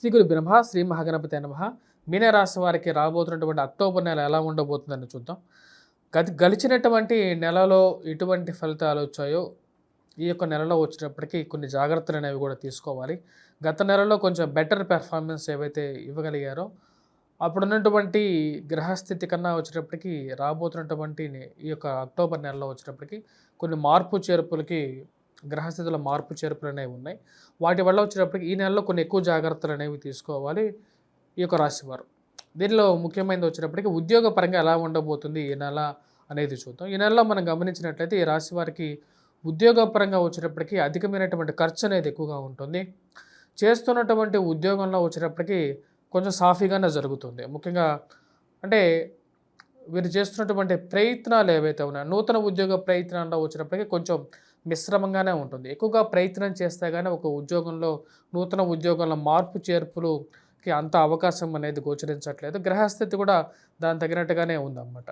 శ్రీ గురు బ్రహ్మ శ్రీ మహాగణపతి నమః. మీనరాశి వారికి రాబోతున్నటువంటి అక్టోబర్ నెల ఎలా ఉండబోతుందని చూద్దాం. గడిచినటువంటి నెలలో ఎటువంటి ఫలితాలు వచ్చాయో ఈ యొక్క నెలలో వచ్చినప్పటికీ కొన్ని జాగ్రత్తలు అనేవి కూడా తీసుకోవాలి. గత నెలలో కొంచెం బెటర్ పెర్ఫార్మెన్స్ ఏవైతే ఇవ్వగలిగారో అప్పుడున్నటువంటి గ్రహస్థితి కన్నా వచ్చేటప్పటికి రాబోతున్నటువంటి ఈ యొక్క అక్టోబర్ నెలలో వచ్చేటప్పటికి కొన్ని మార్పు చేర్పులకి గ్రహస్థితిలో మార్పు చేర్పులు అనేవి ఉన్నాయి. వాటి వల్ల వచ్చేటప్పటికి ఈ నెలలో కొన్ని ఎక్కువ జాగ్రత్తలు అనేవి తీసుకోవాలి ఈ యొక్క రాశివారు. దీనిలో ముఖ్యమైనది వచ్చేటప్పటికి ఉద్యోగపరంగా ఎలా ఉండబోతుంది ఈ నెల అనేది చూద్దాం. ఈ నెలలో మనం గమనించినట్లయితే ఈ రాశి వారికి ఉద్యోగపరంగా వచ్చేటప్పటికి అధికమైనటువంటి ఖర్చు అనేది ఎక్కువగా ఉంటుంది. చేస్తున్నటువంటి ఉద్యోగంలో వచ్చేటప్పటికి కొంచెం సాఫీగానే జరుగుతుంది. ముఖ్యంగా అంటే వీరు చేస్తున్నటువంటి ప్రయత్నాలు ఏవైతే ఉన్నాయో నూతన ఉద్యోగ ప్రయత్నాల్లో వచ్చినప్పటికీ కొంచెం మిశ్రమంగానే ఉంటుంది. ఎక్కువగా ప్రయత్నం చేస్తే కానీ ఒక ఉద్యోగంలో నూతన ఉద్యోగంలో మార్పు చేర్పులుకి అంత అవకాశం అనేది గోచరించట్లేదు. గ్రహస్థితి కూడా దాని తగినట్టుగానే ఉందన్నమాట.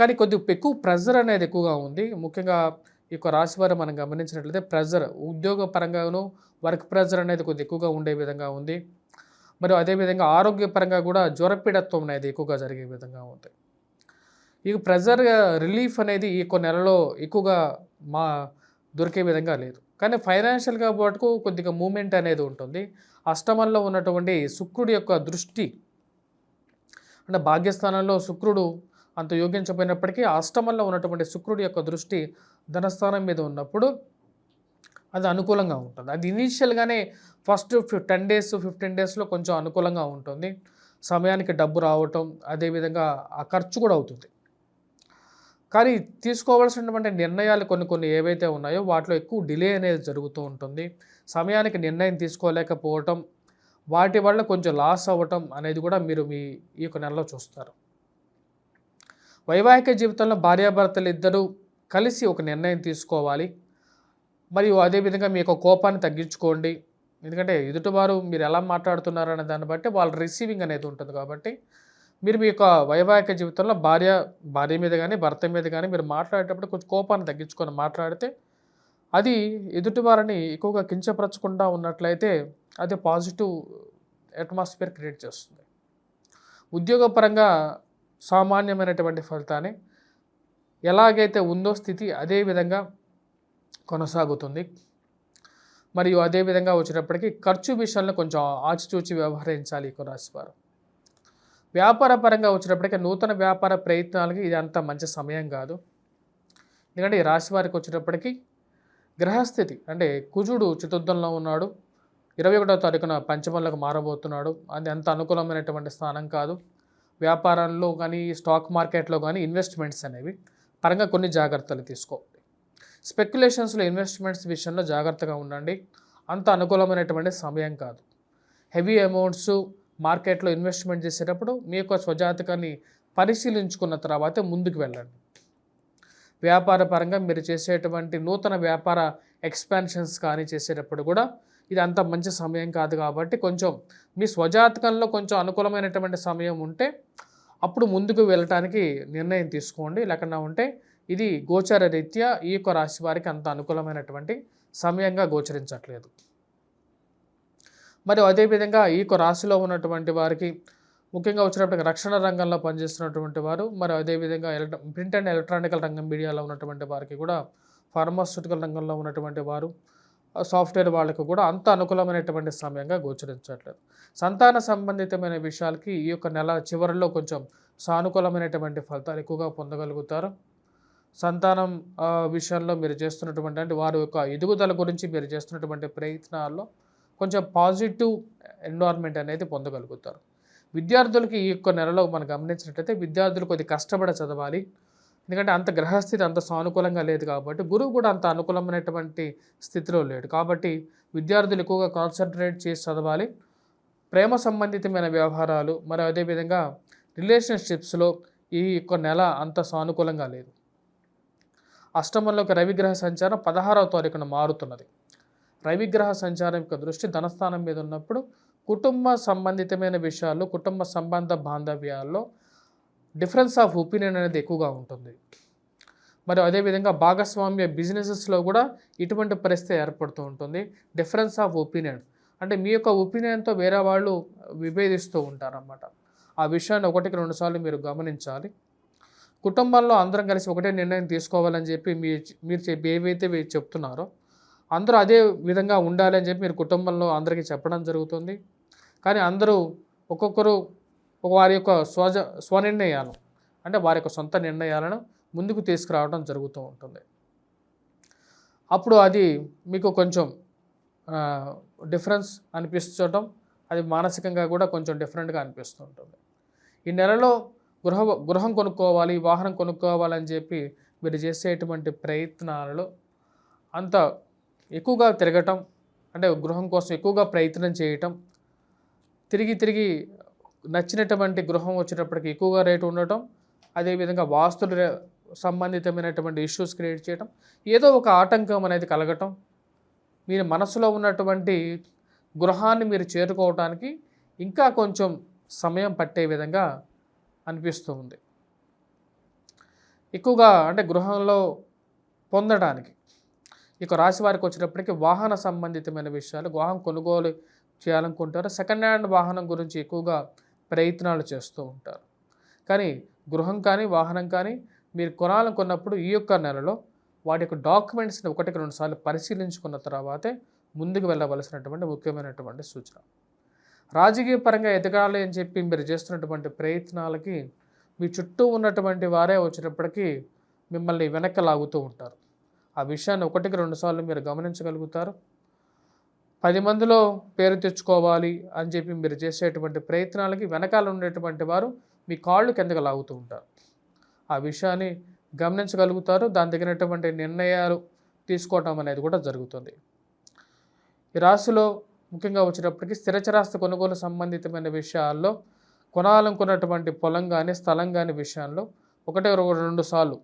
కానీ కొద్దిగా ఎక్కువ ప్రెజర్ అనేది ఎక్కువగా ఉంది. ముఖ్యంగా ఈ యొక్క రాశి వారు మనం గమనించినట్లయితే ప్రెజర్ ఉద్యోగ పరంగాను వర్క్ ప్రెజర్ అనేది కొద్దిగా ఎక్కువగా ఉండే విధంగా ఉంది. మరియు అదేవిధంగా ఆరోగ్యపరంగా కూడా జ్వరపీడత్వం అనేది ఎక్కువగా జరిగే విధంగా ఉంది. ఈ ప్రెజర్ రిలీఫ్ అనేది ఈ కొన్ని నెలలో ఎక్కువగా దొరికే విధంగా లేదు. కానీ ఫైనాన్షియల్గా మటుకు కొద్దిగా మూమెంట్ అనేది ఉంటుంది. అష్టమంలో ఉన్నటువంటి శుక్రుడి యొక్క దృష్టి అంటే భాగ్యస్థానంలో శుక్రుడు అంత యోగించకపోయినప్పటికీ అష్టమంలో ఉన్నటువంటి శుక్రుడి యొక్క దృష్టి ధనస్థానం మీద ఉన్నప్పుడు అది అనుకూలంగా ఉంటుంది. అది ఇనీషియల్గానే ఫస్ట్ 10 డేస్ 15 డేస్లో కొంచెం అనుకూలంగా ఉంటుంది. సమయానికి డబ్బు రావటం, అదేవిధంగా ఆ ఖర్చు కూడా అవుతుంది. కానీ తీసుకోవాల్సినటువంటి నిర్ణయాలు కొన్ని ఏవైతే ఉన్నాయో వాటిలో ఎక్కువ డిలే అనేది జరుగుతూ ఉంటుంది. సమయానికి నిర్ణయం తీసుకోలేకపోవటం, వాటి వల్ల కొంచెం లాస్ అవ్వటం అనేది కూడా మీరు ఈ యొక్క నెలలో చూస్తారు. వైవాహిక జీవితంలో భార్యాభర్తలు ఇద్దరూ కలిసి ఒక నిర్ణయం తీసుకోవాలి. మరియు అదేవిధంగా మీ యొక్క కోపాన్ని తగ్గించుకోండి. ఎందుకంటే ఎదుటివారు మీరు ఎలా మాట్లాడుతున్నారు అనే దాన్ని బట్టి వాళ్ళ రిసీవింగ్ అనేది ఉంటుంది. కాబట్టి మీరు మీ యొక్క వైవాహిక జీవితంలో భార్య మీద కానీ భర్త మీద కానీ మీరు మాట్లాడేటప్పుడు కొంచెం కోపాన్ని తగ్గించుకొని మాట్లాడితే అది ఎదుటివారిని ఎక్కువగా కించపరచకుండా ఉన్నట్లయితే అది పాజిటివ్ అట్మాస్ఫియర్ క్రియేట్ చేస్తుంది. ఉద్యోగపరంగా సామాన్యమైనటువంటి ఫలితాన్ని ఎలాగైతే ఉందో స్థితి అదే విధంగా కొనసాగుతుంది. మరియు అదేవిధంగా వచ్చేటప్పటికి ఖర్చు విషయంలో కొంచెం ఆచితూచి వ్యవహరించాలి ఈ రాశివారు. వ్యాపార పరంగా వచ్చేటప్పటికి నూతన వ్యాపార ప్రయత్నాలకి ఇది అంత మంచి సమయం కాదు. ఎందుకంటే ఈ రాశి వారికి వచ్చేటప్పటికి గ్రహస్థితి అంటే కుజుడు చతుర్థంలో ఉన్నాడు, 21వ తారీఖున పంచమంలోకి మారబోతున్నాడు. అది అంత అనుకూలమైనటువంటి స్థానం కాదు. వ్యాపారంలో కానీ స్టాక్ మార్కెట్లో కానీ ఇన్వెస్ట్మెంట్స్ అనేవి పరంగా కొన్ని జాగ్రత్తలు తీసుకోవాలి. స్పెక్యులేషన్స్లో ఇన్వెస్ట్మెంట్స్ విషయంలో జాగ్రత్తగా ఉండండి. అంత అనుకూలమైనటువంటి సమయం కాదు. హెవీ అమౌంట్స్ మార్కెట్లో ఇన్వెస్ట్మెంట్ చేసేటప్పుడు మీ యొక్క స్వజాతకాన్ని పరిశీలించుకున్న తర్వాతే ముందుకు వెళ్ళండి. వ్యాపార పరంగా మీరు చేసేటువంటి నూతన వ్యాపార ఎక్స్పాన్షన్స్ కానీ చేసేటప్పుడు కూడా ఇది అంత మంచి సమయం కాదు. కాబట్టి కొంచెం మీ స్వజాతకంలో కొంచెం అనుకూలమైనటువంటి సమయం ఉంటే అప్పుడు ముందుకు వెళ్ళటానికి నిర్ణయం తీసుకోండి. లేకుండా ఉంటే ఇది గోచర రీత్యా ఈ యొక్క రాశి వారికి అంత అనుకూలమైనటువంటి సమయంగా గోచరించట్లేదు. మరియు అదేవిధంగా ఈ యొక్క రాశిలో ఉన్నటువంటి వారికి ముఖ్యంగా వచ్చినప్పటికీ రక్షణ రంగంలో పనిచేస్తున్నటువంటి వారు, మరి అదేవిధంగా ప్రింట్ అండ్ ఎలక్ట్రానికల్ రంగం మీడియాలో ఉన్నటువంటి వారికి కూడా, ఫార్మాస్యూటికల్ రంగంలో ఉన్నటువంటి వారు, సాఫ్ట్వేర్ వాళ్ళకు కూడా అంత అనుకూలమైనటువంటి సమయంగా గోచరించట్లేదు. సంతాన సంబంధితమైన విషయాలకి ఈ యొక్క నెల చివరిలో కొంచెం సానుకూలమైనటువంటి ఫలితాలు ఎక్కువగా పొందగలుగుతారు. సంతానం విషయంలో మీరు చేస్తున్నటువంటి అంటే వారి యొక్క ఎదుగుదల గురించి మీరు చేస్తున్నటువంటి ప్రయత్నాల్లో కొంచెం పాజిటివ్ ఎన్విరాన్మెంట్ అనేది పొందగలుగుతారు. విద్యార్థులకి ఈ యొక్క నెలలో మనం గమనించినట్లయితే విద్యార్థులు కొద్దిగా కష్టపడి చదవాలి. ఎందుకంటే అంత గ్రహస్థితి అంత సానుకూలంగా లేదు కాబట్టి, గురువు కూడా అంత అనుకూలమైనటువంటి స్థితిలో లేడు. కాబట్టి విద్యార్థులు ఎక్కువగా కాన్సన్ట్రేట్ చేసి చదవాలి. ప్రేమ సంబంధితమైన వ్యవహారాలు మరి అదేవిధంగా రిలేషన్షిప్స్లో ఈ యొక్క నెల అంత సానుకూలంగా లేదు. అష్టమంలోకి రవిగ్రహ సంచారం 16వ తారీఖున మారుతున్నది. రవిగ్రహ సంచారం యొక్క దృష్టి ధనస్థానం మీద ఉన్నప్పుడు కుటుంబ సంబంధితమైన విషయాల్లో, కుటుంబ సంబంధ బాంధవ్యాల్లో డిఫరెన్స్ ఆఫ్ ఒపీనియన్ అనేది ఎక్కువగా ఉంటుంది. మరి అదేవిధంగా భాగస్వామ్య బిజినెసెస్లో కూడా ఇటువంటి పరిస్థితి ఏర్పడుతూ ఉంటుంది. డిఫరెన్స్ ఆఫ్ ఒపీనియన్ అంటే మీ యొక్క ఒపీనియన్తో వేరే వాళ్ళు విభేదిస్తూ ఉంటారన్నమాట. ఆ విషయాన్ని ఒకటికి 2 సార్లు మీరు గమనించాలి. కుటుంబంలో అందరం కలిసి ఒకటే నిర్ణయం తీసుకోవాలని చెప్పి మీరు ఏవైతే చెప్తున్నారో అందరూ అదే విధంగా ఉండాలి అని చెప్పి మీరు కుటుంబంలో అందరికీ చెప్పడం జరుగుతుంది. కానీ అందరూ ఒక్కొక్కరు వారి యొక్క స్వనిర్ణయాలు అంటే వారి యొక్క సొంత నిర్ణయాలను ముందుకు తీసుకురావడం జరుగుతూ ఉంటుంది. అప్పుడు అది మీకు కొంచెం డిఫరెన్స్ అనిపించడం, అది మానసికంగా కూడా కొంచెం డిఫరెంట్గా అనిపిస్తూ ఉంటుంది. ఈ నెలలో గృహం కొనుక్కోవాలి, వాహనం కొనుక్కోవాలని చెప్పి మీరు చేసేటువంటి ప్రయత్నాలలో అంత ఎక్కువగా తిరగటం, అంటే గృహం కోసం ఎక్కువగా ప్రయత్నం చేయటం, తిరిగి నచ్చినటువంటి గృహం వచ్చేటప్పటికి ఎక్కువగా రేటు ఉండటం, అదేవిధంగా వాస్తులు సంబంధితమైనటువంటి ఇష్యూస్ క్రియేట్ చేయటం, ఏదో ఒక ఆటంకం అనేది కలగటం, మీరు మనసులో ఉన్నటువంటి గృహాన్ని మీరు చేరుకోవటానికి ఇంకా కొంచెం సమయం పట్టే విధంగా అనిపిస్తూ ఉంది. ఎక్కువగా అంటే గృహంలో పొందడానికి ఇక రాశి వారికి వచ్చేటప్పటికి వాహన సంబంధితమైన విషయాలు, వాహనం కొనుగోలు చేయాలనుకుంటారు, సెకండ్ హ్యాండ్ వాహనం గురించి ఎక్కువగా ప్రయత్నాలు చేస్తూ ఉంటారు. కానీ గృహం కానీ వాహనం కానీ మీరు కొనాలనుకున్నప్పుడు ఈ యొక్క నెలలో వాటి యొక్క డాక్యుమెంట్స్ని 1-2 సార్లు పరిశీలించుకున్న తర్వాతే ముందుకు వెళ్ళవలసినటువంటి ముఖ్యమైనటువంటి సూచన. రాజకీయ పరంగా ఎదగాలి అని చెప్పి మీరు చేస్తున్నటువంటి ప్రయత్నాలకి మీ చుట్టూ ఉన్నటువంటి వారే వచ్చేటప్పటికీ మిమ్మల్ని వెనక్కి లాగుతూ ఉంటారు. ఆ విషయాన్ని 1-2 సార్లు మీరు గమనించగలుగుతారు. 10 మందిలో పేరు తెచ్చుకోవాలి అని చెప్పి మీరు చేసేటువంటి ప్రయత్నాలకి వెనకాల ఉండేటువంటి వారు మీ కాళ్ళు కిందకు లాగుతూ ఉంటారు. ఆ విషయాన్ని గమనించగలుగుతారు. దాని తగినటువంటి నిర్ణయాలు తీసుకోవటం అనేది కూడా జరుగుతుంది. ఈ రాశిలో ముఖ్యంగా వచ్చేటప్పటికి స్థిరచరాస్తి కొనుగోలు సంబంధితమైన విషయాల్లో కొనాలనుకున్నటువంటి పొలం కానీ స్థలం కానీ విషయంలో 1-2 సార్లు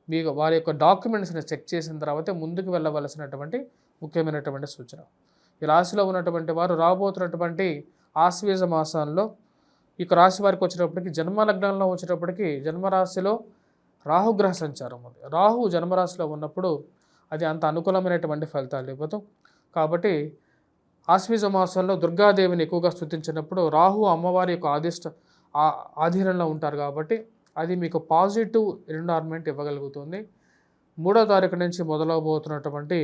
మీకు వారి యొక్క డాక్యుమెంట్స్ని చెక్ చేసిన తర్వాతే ముందుకు వెళ్ళవలసినటువంటి ముఖ్యమైనటువంటి సూచన. ఈ రాశిలో ఉన్నటువంటి వారు రాబోతున్నటువంటి ఆశ్వీజ మాసంలో ఇక రాశి వారికి వచ్చేటప్పటికి జన్మలగ్నంలో వచ్చేటప్పటికి జన్మరాశిలో రాహుగ్రహ సంచారం ఉంది. రాహు జన్మరాశిలో ఉన్నప్పుడు అది అంత అనుకూలమైనటువంటి ఫలితాలు ఇవ్వదు. కాబట్టి ఆశ్వీజ మాసంలో దుర్గాదేవిని ఎక్కువగా స్తుతించినప్పుడు రాహు అమ్మవారి యొక్క ఆధీనంలో ఉంటారు కాబట్టి అది మీకు పాజిటివ్ ఎన్విరాన్మెంట్ ఇవ్వగలుగుతుంది. 3వ తారీఖు నుంచి మొదలవబోతున్నటువంటి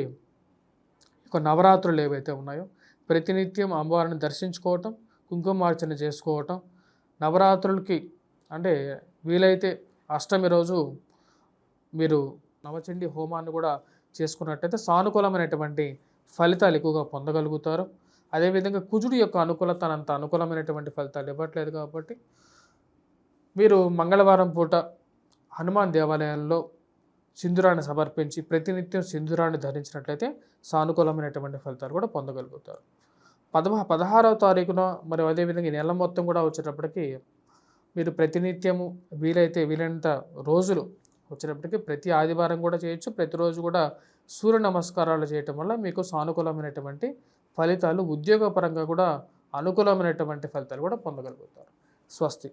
నవరాత్రులు ఏవైతే ఉన్నాయో ప్రతినిత్యం అమ్మవారిని దర్శించుకోవటం, కుంకుమార్చన చేసుకోవటం, నవరాత్రులకి అంటే వీలైతే అష్టమి రోజు మీరు నవచండీ హోమాన్ని కూడా చేసుకున్నట్టయితే సానుకూలమైనటువంటి ఫలితాలు ఎక్కువగా పొందగలుగుతారు. అదేవిధంగా కుజుడు యొక్క అనుకూలత అంత అనుకూలమైనటువంటి ఫలితాలు ఇవ్వట్లేదు కాబట్టి మీరు మంగళవారం పూట హనుమాన్ దేవాలయంలో సింధూరాన్ని సమర్పించి ప్రతినిత్యం సింధూరాన్ని ధరించినట్లయితే సానుకూలమైనటువంటి ఫలితాలు కూడా పొందగలుగుతారు. 16వ తారీఖున మరియు అదేవిధంగా ఈ నెల మొత్తం కూడా వచ్చేటప్పటికి మీరు ప్రతినిత్యము వీలైనంత రోజులు వచ్చేటప్పటికి ప్రతి ఆదివారం కూడా చేయొచ్చు, ప్రతిరోజు కూడా సూర్య నమస్కారాలు చేయటం వల్ల మీకు సానుకూలమైనటువంటి ఫలితాలు, ఉద్యోగపరంగా కూడా అనుకూలమైనటువంటి ఫలితాలు కూడా పొందగలుగుతారు. స్వస్తి.